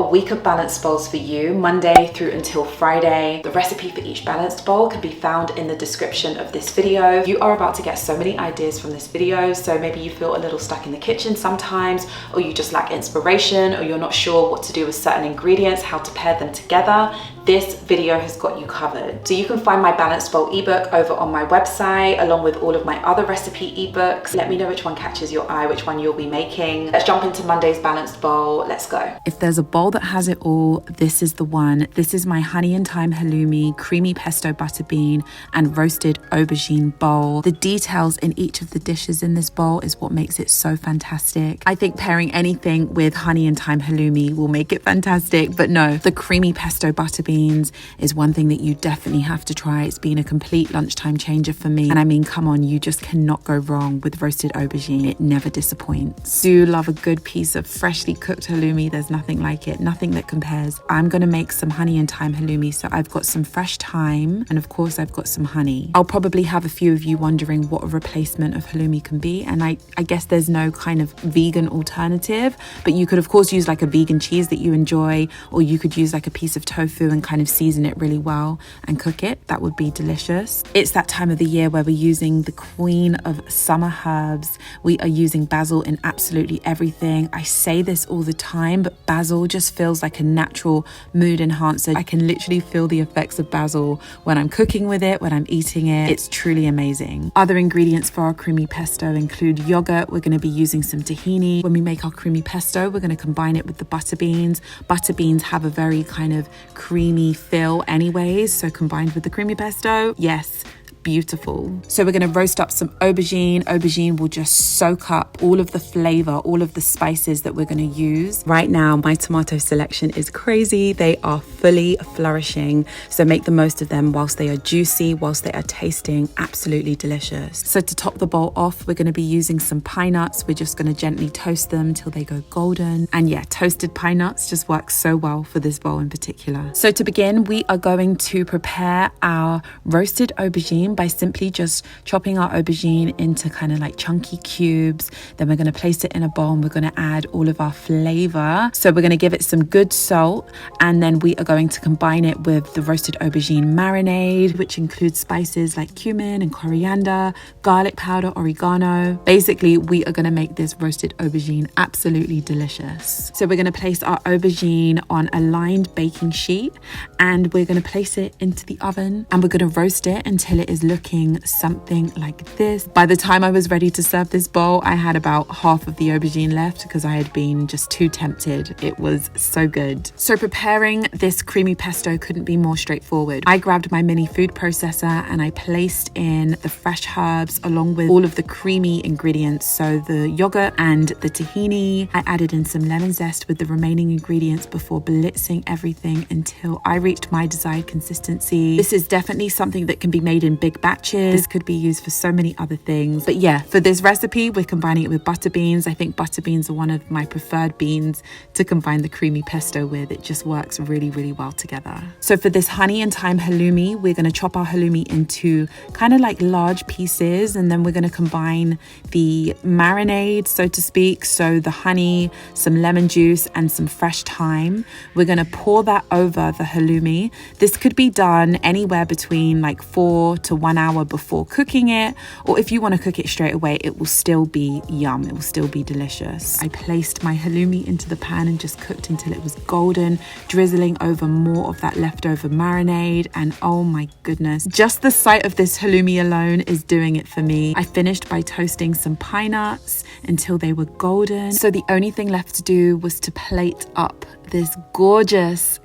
a week of balanced bowls for you, Monday through until Friday. The recipe for each balanced bowl can be found in the description of this video. You are about to get so many ideas from this video, so maybe you feel a little stuck in the kitchen sometimes, or you just lack inspiration, or you're not sure what to do with certain ingredients, how to pair them together. This video has got you covered. So you can find my balanced bowl ebook over on my website, along with all of my other recipe ebooks. Let me know which one catches your eye, which one you'll be making. Let's jump into Monday's balanced bowl. Let's go. If there's a bowl that has it all, this is the one. This is my honey and thyme halloumi, creamy pesto butter bean, and roasted aubergine bowl. The details in each of the dishes in this bowl is what makes it so fantastic. I think pairing anything with honey and thyme halloumi will make it fantastic, but no, the creamy pesto butter bean is one thing that you definitely have to try. It's been a complete lunchtime changer for me. And I mean, come on, you just cannot go wrong with roasted aubergine. It never disappoints. Do love a good piece of freshly cooked halloumi. There's nothing like it, nothing that compares. I'm gonna make some honey and thyme halloumi. So I've got some fresh thyme, and of course I've got some honey. I'll probably have a few of you wondering what a replacement of halloumi can be. And I guess there's no kind of vegan alternative, but you could of course use like a vegan cheese that you enjoy, or you could use like a piece of tofu and kind of season it really well and cook it. That would be delicious. It's that time of the year where we're using the queen of summer herbs. We are using basil in absolutely everything. I say this all the time, but basil just feels like a natural mood enhancer. I can literally feel the effects of basil when I'm cooking with it, when I'm eating it. It's truly amazing. Other ingredients for our creamy pesto include yogurt. We're going to be using some tahini. When we make our creamy pesto, we're going to combine it with the butter beans. Butter beans have a very kind of creamy feel anyways, so combined with the creamy pesto, yes, beautiful. So we're going to roast up some aubergine. Aubergine will just soak up all of the flavor, all of the spices that we're going to use. Right now, my tomato selection is crazy. They are fully flourishing. So make the most of them whilst they are juicy, whilst they are tasting absolutely delicious. So to top the bowl off, we're going to be using some pine nuts. We're just going to gently toast them till they go golden. And yeah, toasted pine nuts just work so well for this bowl in particular. So to begin, we are going to prepare our roasted aubergine by simply just chopping our aubergine into kind of like chunky cubes. Then we're going to place it in a bowl and we're going to add all of our flavor. So we're going to give it some good salt, and then we are going to combine it with the roasted aubergine marinade, which includes spices like cumin and coriander, garlic powder, oregano. Basically, we are going to make this roasted aubergine absolutely delicious. So we're going to place our aubergine on a lined baking sheet, and we're going to place it into the oven, and we're going to roast it until it is looking something like this. By the time I was ready to serve this bowl, I had about half of the aubergine left because I had been just too tempted. It was so good. So preparing this creamy pesto couldn't be more straightforward. I grabbed my mini food processor and I placed in the fresh herbs along with all of the creamy ingredients. So the yogurt and the tahini. I added in some lemon zest with the remaining ingredients before blitzing everything until I reached my desired consistency. This is definitely something that can be made in big batches. This could be used for so many other things. But yeah, for this recipe, we're combining it with butter beans. I think butter beans are one of my preferred beans to combine the creamy pesto with. It just works really, really well together. So for this honey and thyme halloumi, we're going to chop our halloumi into kind of like large pieces, and then we're going to combine the marinade, so to speak. So the honey, some lemon juice, and some fresh thyme. We're going to pour that over the halloumi. This could be done anywhere between like 4 to 1 hour before cooking it, or if you want to cook it straight away, it will still be yum. It will still be delicious. I placed my halloumi into the pan and just cooked until it was golden, drizzling over more of that leftover marinade, and oh my goodness, just the sight of this halloumi alone is doing it for me. I finished by toasting some pine nuts until they were golden. So the only thing left to do was to plate up this gorgeous,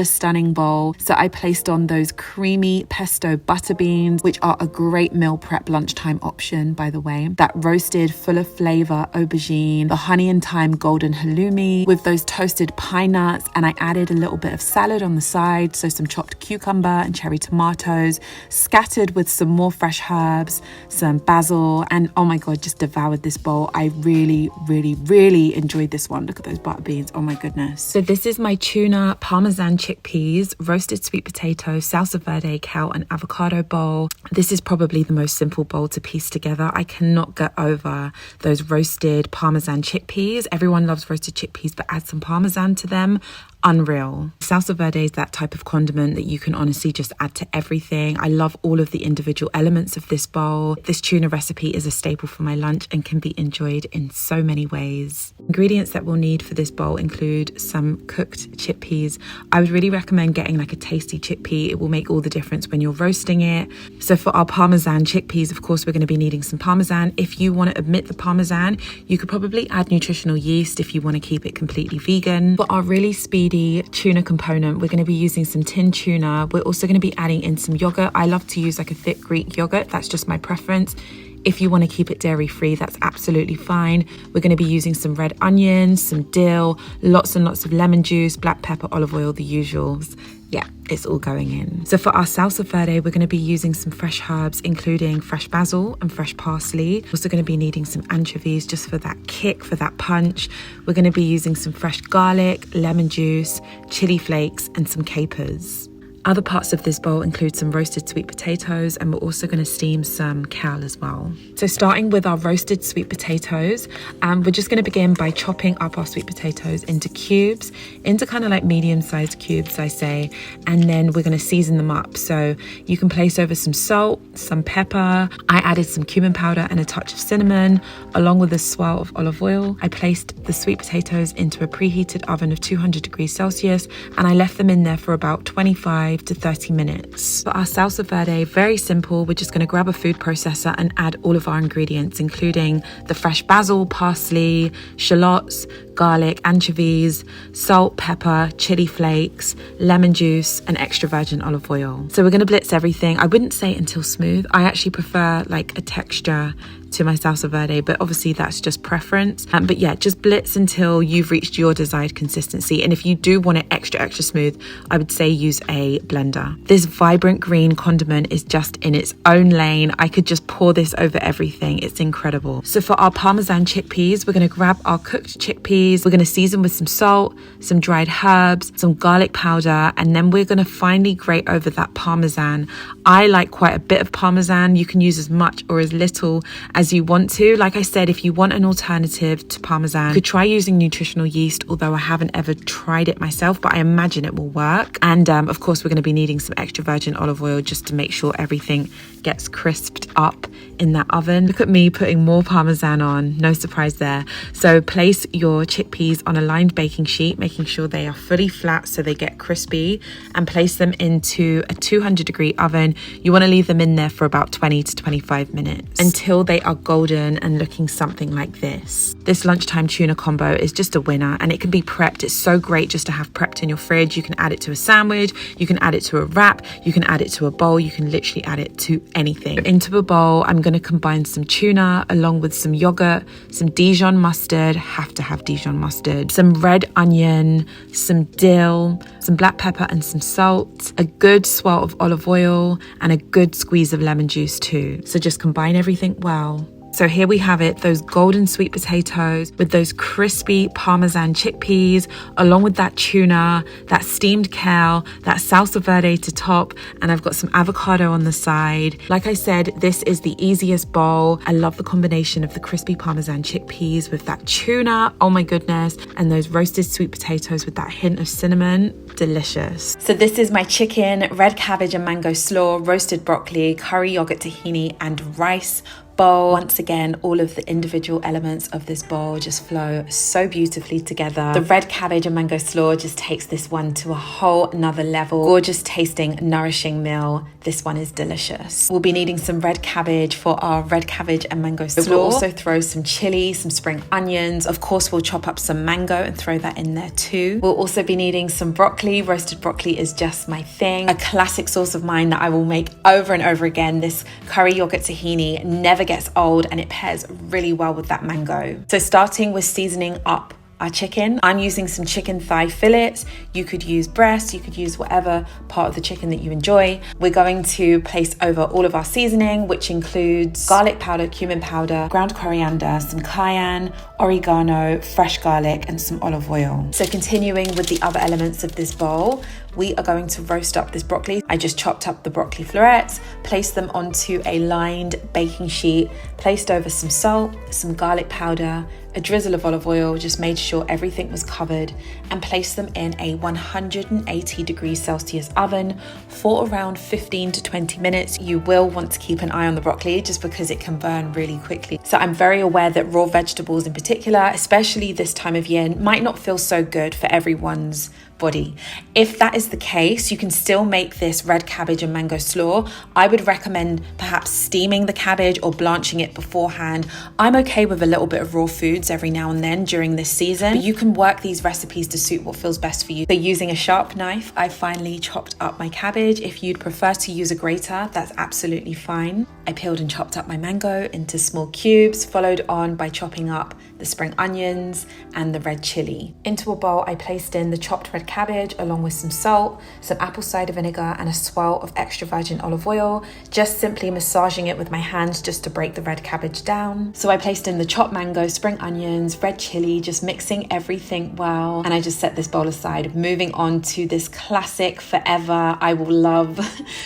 stunning bowl. So I placed on those creamy pesto butter beans, which are a great meal prep lunchtime option, by the way. That roasted, full of flavor aubergine, the honey and thyme golden halloumi with those toasted pine nuts, and I added a little bit of salad on the side, so some chopped cucumber and cherry tomatoes, scattered with some more fresh herbs, some basil, and oh my god, just devoured this bowl. I really, really, really enjoyed this one. Look at those butter beans. Oh my goodness. So this is my tuna, parmesan chickpeas, roasted sweet potato, salsa verde, kale and avocado bowl. This is probably the most simple bowl to piece together. I cannot get over those roasted parmesan chickpeas. Everyone loves roasted chickpeas, but add some parmesan to them. unreal. Salsa verde is that type of condiment that you can honestly just add to everything. I love all of the individual elements of this bowl. This tuna recipe is a staple for my lunch and can be enjoyed in so many ways. Ingredients that we'll need for this bowl include some cooked chickpeas. I would really recommend getting like a tasty chickpea. It will make all the difference when you're roasting it. So for our parmesan chickpeas, of course, we're going to be needing some parmesan. If you want to omit the parmesan, you could probably add nutritional yeast if you want to keep it completely vegan. For our really speedy tuna component, we're going to be using some tin tuna. We're also going to be adding in some yogurt. I love to use like a thick Greek yogurt. That's just my preference. If you want to keep it dairy free, that's absolutely fine. We're going to be using some red onions, some dill, lots and lots of lemon juice, black pepper, olive oil, the usuals. Yeah, it's all going in. So for our salsa verde, we're going to be using some fresh herbs, including fresh basil and fresh parsley. Also going to be needing some anchovies just for that kick, for that punch. We're going to be using some fresh garlic, lemon juice, chili flakes, and some capers. Other parts of this bowl include some roasted sweet potatoes, and we're also going to steam some kale as well. So starting with our roasted sweet potatoes, we're just going to begin by chopping up our sweet potatoes into cubes, into kind of like medium-sized cubes, I say, and then we're going to season them up. So you can place over some salt, some pepper. I added some cumin powder and a touch of cinnamon, along with a swirl of olive oil. I placed the sweet potatoes into a preheated oven of 200 degrees Celsius, and I left them in there for about 25 to 30 minutes. For our salsa verde, very simple. We're just going to grab a food processor and add all of our ingredients, including the fresh basil, parsley, shallots, garlic, anchovies, salt, pepper, chili flakes, lemon juice, and extra virgin olive oil. So we're going to blitz everything. I wouldn't say until smooth. I actually prefer like a texture to my salsa verde, but obviously that's just preference. But yeah, just blitz until you've reached your desired consistency. And if you do want it extra smooth, I would say use a blender. This vibrant green condiment is just in its own lane. I could just pour this over everything. It's incredible. So for our parmesan chickpeas, we're going to grab our cooked chickpeas. We're going to season with some salt, some dried herbs, some garlic powder, and then we're going to finely grate over that parmesan. I like quite a bit of parmesan. You can use as much or as little as you want to. Like I said, if you want an alternative to parmesan, you could try using nutritional yeast, although I haven't ever tried it myself, but I imagine it will work. And of course, we're going to be needing some extra virgin olive oil just to make sure everything gets crisped up in that oven. Look at me putting more parmesan on, no surprise there. So place your chickpeas on a lined baking sheet, making sure they are fully flat so they get crispy, and place them into a 200-degree oven. You want to leave them in there for about 20 to 25 minutes until they are golden and looking something like this. This lunchtime tuna combo is just a winner, and it can be prepped. It's so great just to have prepped in your fridge. You can add it to a sandwich, you can add it to a wrap, you can add it to a bowl, you can literally add it to anything. Into a bowl, I'm going to combine some tuna along with some yogurt, some Dijon mustard, have to have Dijon mustard, some red onion, some dill, some black pepper and some salt, a good swirl of olive oil, and a good squeeze of lemon juice too. So just combine everything well. So here we have it, those golden sweet potatoes with those crispy parmesan chickpeas, along with that tuna, that steamed kale, that salsa verde to top, and I've got some avocado on the side. Like I said, this is the easiest bowl. I love the combination of the crispy parmesan chickpeas with that tuna, oh my goodness, and those roasted sweet potatoes with that hint of cinnamon. Delicious. So this is my chicken, red cabbage and mango slaw, roasted broccoli, curry yogurt tahini, and rice bowl. Once again, all of the individual elements of this bowl just flow so beautifully together. The red cabbage and mango slaw just takes this one to a whole nother level. Gorgeous tasting, nourishing meal. This one is delicious. We'll be needing some red cabbage for our red cabbage and mango slaw. We'll also throw some chili, some spring onions. Of course, we'll chop up some mango and throw that in there too. We'll also be needing some broccoli. Roasted broccoli is just my thing. A classic sauce of mine that I will make over and over again. This curry yogurt tahini never gets old, and it pairs really well with that mango. So starting with seasoning up our chicken, I'm using some chicken thigh fillets. You could use breast, you could use whatever part of the chicken that you enjoy. We're going to place over all of our seasoning, which includes garlic powder, cumin powder, ground coriander, some cayenne, oregano, fresh garlic, and some olive oil. So continuing with the other elements of this bowl, we are going to roast up this broccoli. I just chopped up the broccoli florets, placed them onto a lined baking sheet, placed over some salt, some garlic powder, a drizzle of olive oil, just made sure everything was covered, and placed them in a 180 degrees Celsius oven for around 15 to 20 minutes. You will want to keep an eye on the broccoli just because it can burn really quickly. So I'm very aware that raw vegetables in particular, especially this time of year, might not feel so good for everyone's body. If that is the case, you can still make this red cabbage and mango slaw. I would recommend perhaps steaming the cabbage or blanching it beforehand. I'm okay with a little bit of raw foods every now and then during this season, but you can work these recipes to suit what feels best for you. So using a sharp knife, I finally chopped up my cabbage. If you'd prefer to use a grater, that's absolutely fine. I peeled and chopped up my mango into small cubes, followed on by chopping up the spring onions and the red chili. Into a bowl, I placed in the chopped red cabbage along with some salt, some apple cider vinegar, and a swirl of extra virgin olive oil, just simply massaging it with my hands just to break the red cabbage down. So I placed in the chopped mango, spring onions, red chili, just mixing everything well, and I just set this bowl aside. Moving on to this classic forever, I will love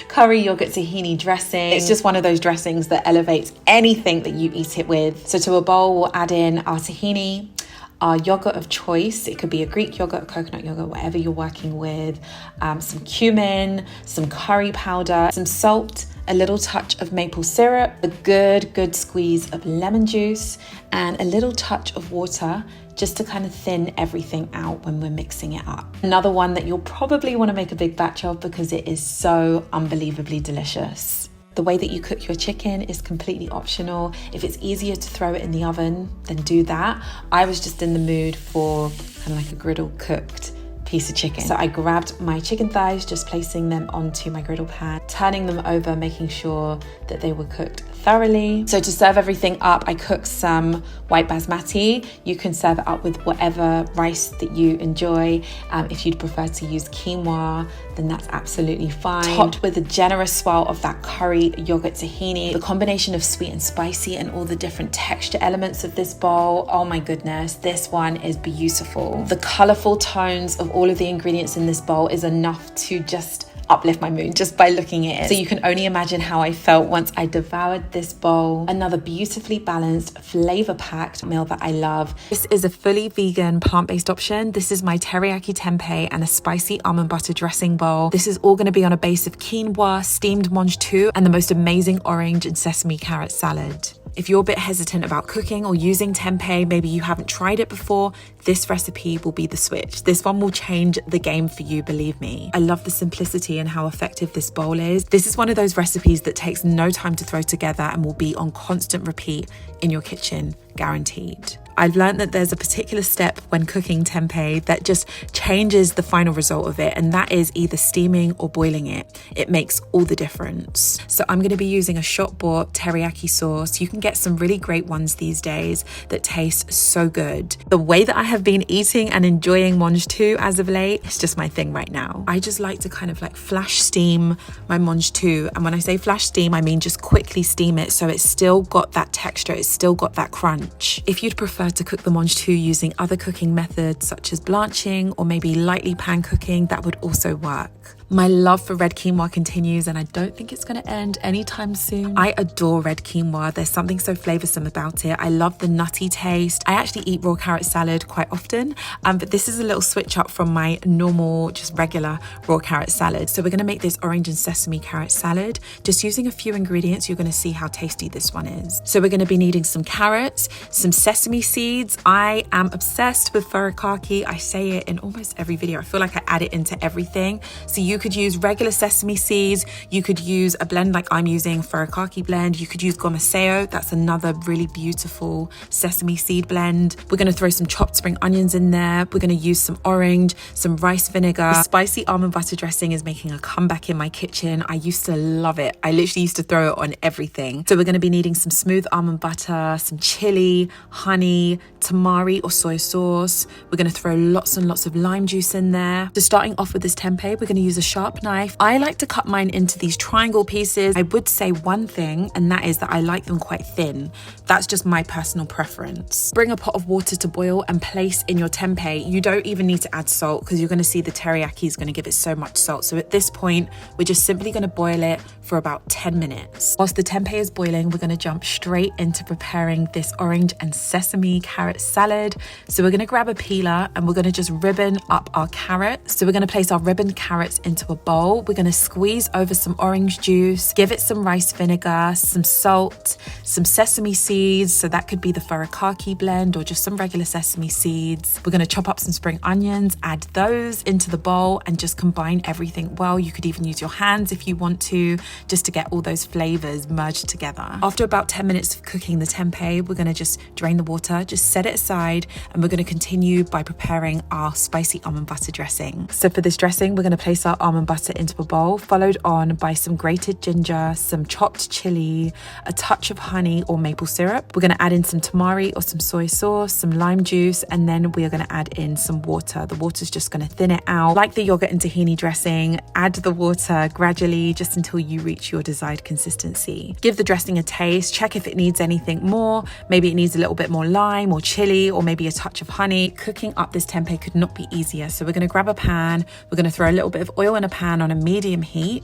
curry yogurt tahini dressing. It's just one of those dressings that elevates anything that you eat it with. So to a bowl, we'll add in our tahini, our yogurt of choice. It could be a Greek yogurt, coconut yogurt, whatever you're working with, some cumin, some curry powder, some salt, a little touch of maple syrup, a good squeeze of lemon juice, and a little touch of water just to kind of thin everything out when we're mixing it up. Another one that you'll probably want to make a big batch of because it is so unbelievably delicious. The way that you cook your chicken is completely optional. If it's easier to throw it in the oven, then do that. I was just in the mood for kind of like a griddle cooked piece of chicken. So I grabbed my chicken thighs, just placing them onto my griddle pan, turning them over, making sure that they were cooked thoroughly. So to serve everything up, I cooked some white basmati. You can serve it up with whatever rice that you enjoy. If you'd prefer to use quinoa, then that's absolutely fine. Topped with a generous swirl of that curry yogurt tahini. The combination of sweet and spicy and all the different texture elements of this bowl, oh my goodness, this one is beautiful. The colorful tones of all of the ingredients in this bowl is enough to just uplift my mood just by looking at it. So you can only imagine how I felt once I devoured this bowl. Another beautifully balanced, flavor-packed meal that I love. This is a fully vegan, plant-based option. This is my teriyaki tempeh and a spicy almond butter dressing bowl. This is all going to be on a base of quinoa, steamed mange tout, and the most amazing orange and sesame carrot salad. If you're a bit hesitant about cooking or using tempeh, maybe you haven't tried it before, this recipe will be the switch. This one will change the game for you, believe me. I love the simplicity and how effective this bowl is. This is one of those recipes that takes no time to throw together and will be on constant repeat in your kitchen, guaranteed. I've learned that there's a particular step when cooking tempeh that just changes the final result of it, and that is either steaming or boiling it. It makes all the difference. So I'm going to be using a shop-bought teriyaki sauce. You can get some really great ones these days that taste so good. The way that I have been eating and enjoying mange tout as of late, it's just my thing right now. I just like to kind of like flash steam my mange tout, and when I say flash steam, I mean just quickly steam it so it's still got that texture, it's still got that crunch. If you'd prefer to cook the mange tout using other cooking methods such as blanching or maybe lightly pan cooking, that would also work. My love for red quinoa continues, and I don't think it's going to end anytime soon. I adore red quinoa. There's something so flavoursome about it. I love the nutty taste. I actually eat raw carrot salad quite often, but this is a little switch up from my normal, just regular raw carrot salad. So we're going to make this orange and sesame carrot salad. Just using a few ingredients, you're going to see how tasty this one is. So we're going to be needing some carrots, some sesame seeds. I am obsessed with furikake. I say it in almost every video. I feel like I add it into everything. So you could use regular sesame seeds, you could use a blend like I'm using, furikake blend, you could use gomaseo, that's another really beautiful sesame seed blend. We're going to throw some chopped spring onions in there, we're going to use some orange, some rice vinegar. The spicy almond butter dressing is making a comeback in my kitchen. I used to love it. I literally used to throw it on everything. So we're going to be needing some smooth almond butter, some chili, honey, tahini, tamari or soy sauce. We're going to throw lots and lots of lime juice in there. So starting off with this tempeh, we're going to use a sharp knife. I like to cut mine into these triangle pieces. I would say one thing, and that is that I like them quite thin. That's just my personal preference. Bring a pot of water to boil and place in your tempeh. You don't even need to add salt because you're going to see the teriyaki is going to give it so much salt. So at this point, we're just simply going to boil it for about 10 minutes. Whilst the tempeh is boiling, we're going to jump straight into preparing this orange and sesame carrot salad. So we're going to grab a peeler and we're going to just ribbon up our carrots. So we're going to place our ribboned carrots into a bowl. We're going to squeeze over some orange juice, give it some rice vinegar, some salt, some sesame seeds. So that could be the furikake blend or just some regular sesame seeds. We're going to chop up some spring onions, add those into the bowl and just combine everything well. You could even use your hands if you want to, just to get all those flavors merged together. After about 10 minutes of cooking the tempeh, we're going to just drain the water, just set it aside, and we're going to continue by preparing our spicy almond butter dressing. So for this dressing, we're going to place our almond butter into a bowl, followed on by some grated ginger, some chopped chili, a touch of honey or maple syrup. We're going to add in some tamari or some soy sauce, some lime juice, and then we are going to add in some water. The water's just going to thin it out. Like the yogurt and tahini dressing, add the water gradually just until you reach your desired consistency. Give the dressing a taste, check if it needs anything more. Maybe it needs a little bit more lime or chili or maybe a touch of honey. Cooking up this tempeh could not be easier. So we're going to grab a pan, we're going to throw a little bit of oil in a pan on a medium heat,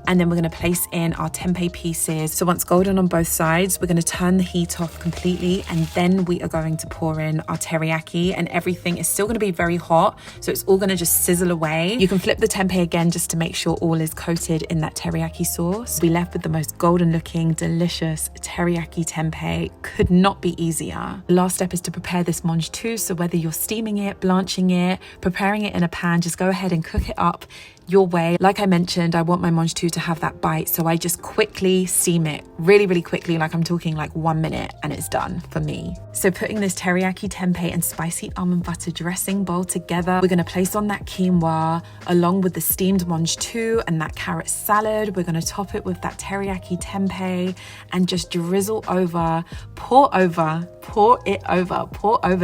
and then we're going to place in our tempeh pieces. So once golden on both sides, we're going to turn the heat off completely, and then we are going to pour in our teriyaki, and everything is still going to be very hot, so it's all going to just sizzle away. You can flip the tempeh again just to make sure all is coated in that teriyaki sauce. We're left with the most golden looking, delicious teriyaki tempeh. Could not be easier. The last step is to prepare this mange too. So whether you're steaming it, blanching it, preparing it in a pan, just go ahead and cook it up your way. Like I mentioned, I want my mange too to have that bite, so I just quickly steam it really quickly, like I'm talking like 1 minute, and it's done for me. So putting this teriyaki tempeh and spicy almond butter dressing bowl together, we're going to place on that quinoa along with the steamed mange too and that carrot salad. We're going to top it with that teriyaki tempeh and just drizzle over, pour over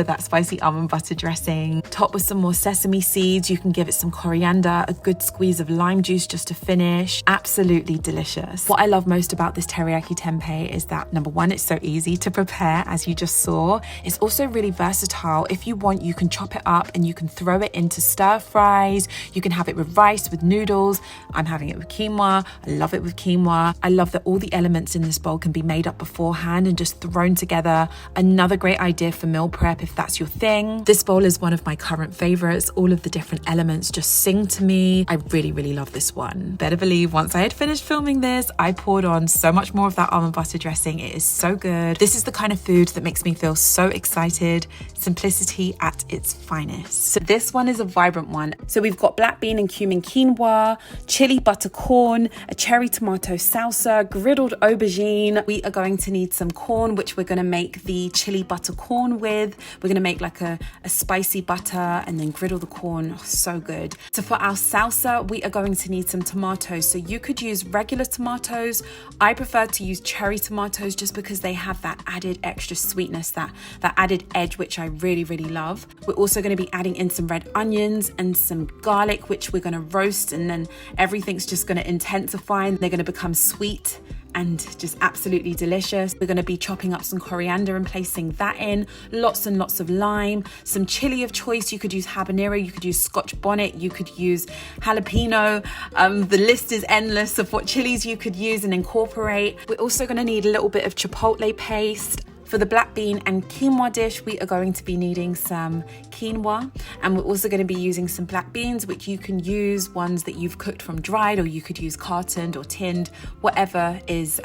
that spicy almond butter dressing. Top with some more sesame seeds. You can give it some coriander, a good squeeze of lime juice just to finish. Absolutely delicious. What I love most about this teriyaki tempeh is that number one, it's so easy to prepare, as you just saw. It's also really versatile. If you want, you can chop it up and you can throw it into stir fries. You can have it with rice, with noodles. I'm having it with quinoa. I love it with quinoa. I love that all the elements in this bowl can be made up beforehand and just thrown together. Another great idea for meal prep if that's your thing. This bowl is one of my current favorites. All of the different elements just sing to me. I really love this one. Better believe once I had finished filming this, I poured on so much more of that almond butter dressing. It is so good. This is the kind of food that makes me feel so excited. Simplicity at its finest. So this one is a vibrant one. So we've got black bean and cumin quinoa, chili butter corn, a cherry tomato salsa, griddled aubergine. We are going to need some corn, which we're going to make the chili butter corn with. We're going to make like a spicy butter and then griddle the corn. Oh, so good. So for our salsa, we are going to need some tomatoes. So you could use regular tomatoes. I prefer to use cherry tomatoes just because they have that added extra sweetness, that added edge, which I really love. We're also going to be adding in some red onions and some garlic, which we're going to roast, and then everything's just going to intensify and they're going to become sweet and just absolutely delicious. We're going to be chopping up some coriander and placing that in, lots and lots of lime, some chili of choice. You could use habanero, you could use Scotch bonnet, you could use jalapeno. The list is endless of what chilies you could use and incorporate. We're also going to need a little bit of chipotle paste. For the black bean and quinoa dish, we are going to be needing some quinoa, and we're also going to be using some black beans, which you can use ones that you've cooked from dried, or you could use cartoned or tinned, whatever is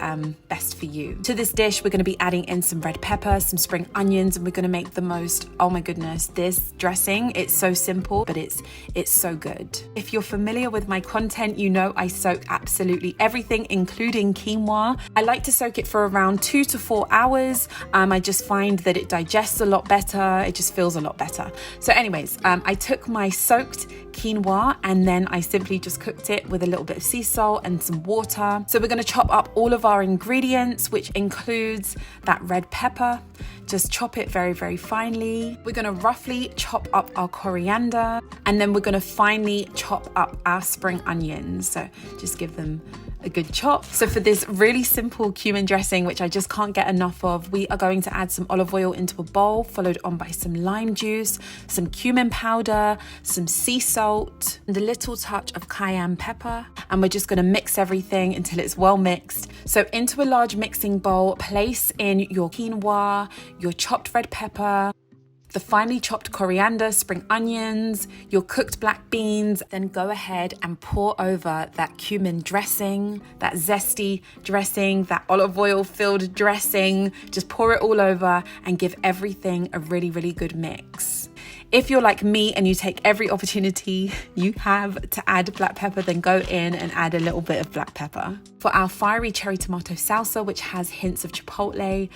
best for you. To this dish, we're going to be adding in some red pepper, some spring onions, and we're going to make the most, oh my goodness, this dressing. It's so simple, but it's so good. If you're familiar with my content, you know I soak absolutely everything, including quinoa. I like to soak it for around 2 to 4 hours. I just find that it digests a lot better. It just feels a lot better. So anyways, I took my soaked quinoa and then I simply just cooked it with a little bit of sea salt and some water. So we're going to chop up all of our ingredients, which includes that red pepper. Just chop it very, very finely. We're going to roughly chop up our coriander, and then we're going to finely chop up our spring onions. So just give them a good chop. So for this really simple cumin dressing, which I just can't get enough of, we are going to add some olive oil into a bowl, followed on by some lime juice, some cumin powder, some sea salt, and a little touch of cayenne pepper. And we're just going to mix everything until it's well mixed. So into a large mixing bowl, place in your quinoa, your chopped red pepper, the finely chopped coriander, spring onions, your cooked black beans. Then go ahead and pour over that cumin dressing, that zesty dressing, that olive oil filled dressing. Just pour it all over and give everything a really, really good mix. If you're like me and you take every opportunity you have to add black pepper, then go in and add a little bit of black pepper. For our fiery cherry tomato salsa, which has hints of chipotle,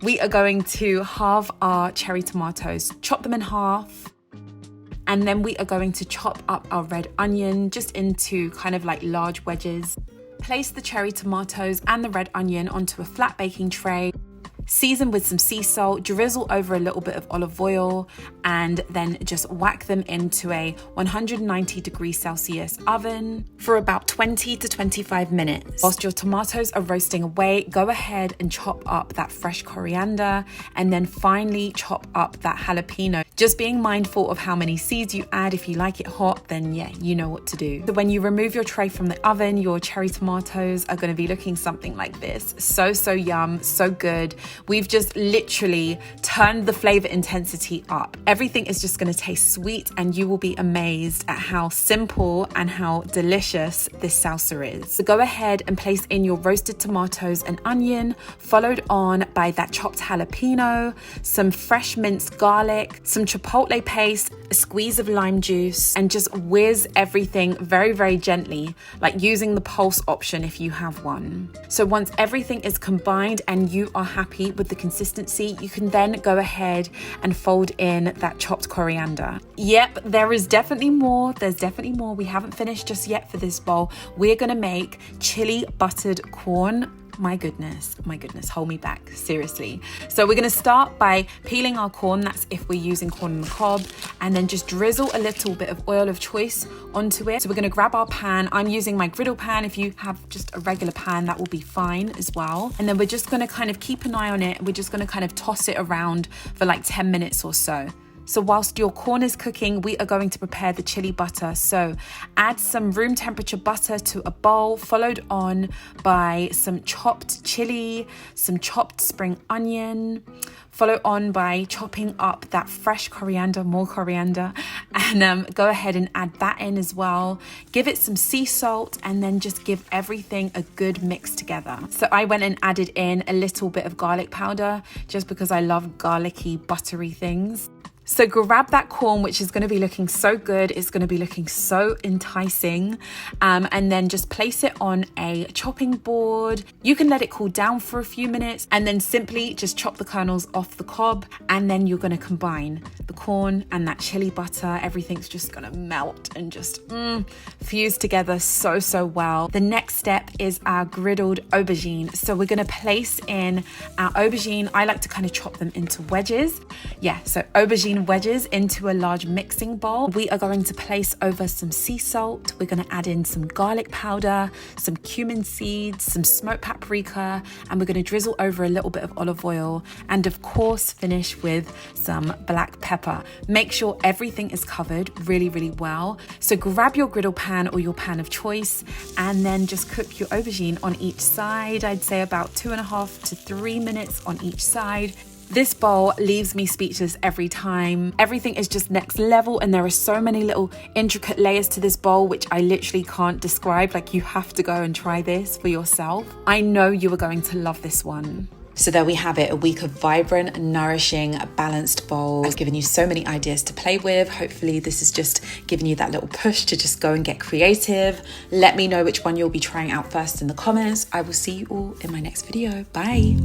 we are going to halve our cherry tomatoes, chop them in half. And then we are going to chop up our red onion just into kind of like large wedges. Place the cherry tomatoes and the red onion onto a flat baking tray. Season with some sea salt, drizzle over a little bit of olive oil, and then just whack them into a 190°C oven for about 20 to 25 minutes. Whilst your tomatoes are roasting away, go ahead and chop up that fresh coriander, and then finally chop up that jalapeno. Just being mindful of how many seeds you add. If you like it hot, then yeah, you know what to do. So when you remove your tray from the oven, your cherry tomatoes are going to be looking something like this. So yum, so good. We've just literally turned the flavor intensity up. Everything is just going to taste sweet, and you will be amazed at how simple and how delicious this salsa is. So go ahead and place in your roasted tomatoes and onion, followed on by that chopped jalapeno, some fresh minced garlic, some chipotle paste, a squeeze of lime juice, and just whiz everything very, very gently, like using the pulse option if you have one. So once everything is combined and you are happy with the consistency, you can then go ahead and fold in that chopped coriander. Yep, there is definitely more. There's definitely more. We haven't finished just yet for this bowl. We're gonna make chili buttered corn. My goodness, hold me back, seriously. So we're gonna start by peeling our corn, that's if we're using corn on the cob, and then just drizzle a little bit of oil of choice onto it. So we're gonna grab our pan. I'm using my griddle pan. If you have just a regular pan, that will be fine as well. And then we're just gonna kind of keep an eye on it. We're just gonna kind of toss it around for like 10 minutes or so. So whilst your corn is cooking, we are going to prepare the chili butter. So add some room temperature butter to a bowl, followed on by some chopped chili, some chopped spring onion, followed on by chopping up that fresh coriander, more coriander, and go ahead and add that in as well. Give it some sea salt, and then just give everything a good mix together. So I went and added in a little bit of garlic powder just because I love garlicky, buttery things. So grab that corn, which is going to be looking so good. It's going to be looking so enticing. And then just place it on a chopping board. You can let it cool down for a few minutes and then simply just chop the kernels off the cob. And then you're going to combine the corn and that chili butter. Everything's just going to melt and just fuse together so well. The next step is our griddled aubergine. So we're going to place in our aubergine. I like to kind of chop them into wedges. Yeah, so aubergine wedges into a large mixing bowl. We are going to place over some sea salt. We're going to add in some garlic powder, some cumin seeds, some smoked paprika, and we're going to drizzle over a little bit of olive oil, and of course finish with some black pepper. Make sure everything is covered really well. So grab your griddle pan or your pan of choice, and then just cook your aubergine on each side. I'd say about 2.5 to 3 minutes on each side. This bowl leaves me speechless every time. Everything is just next level, and there are so many little intricate layers to this bowl which I literally can't describe. Like, you have to go and try this for yourself. I know you are going to love this one. So there we have it, a week of vibrant, nourishing, balanced bowls. I've given you so many ideas to play with. Hopefully this is just giving you that little push to just go and get creative. Let me know which one you'll be trying out first in the comments. I will see you all in my next video. Bye.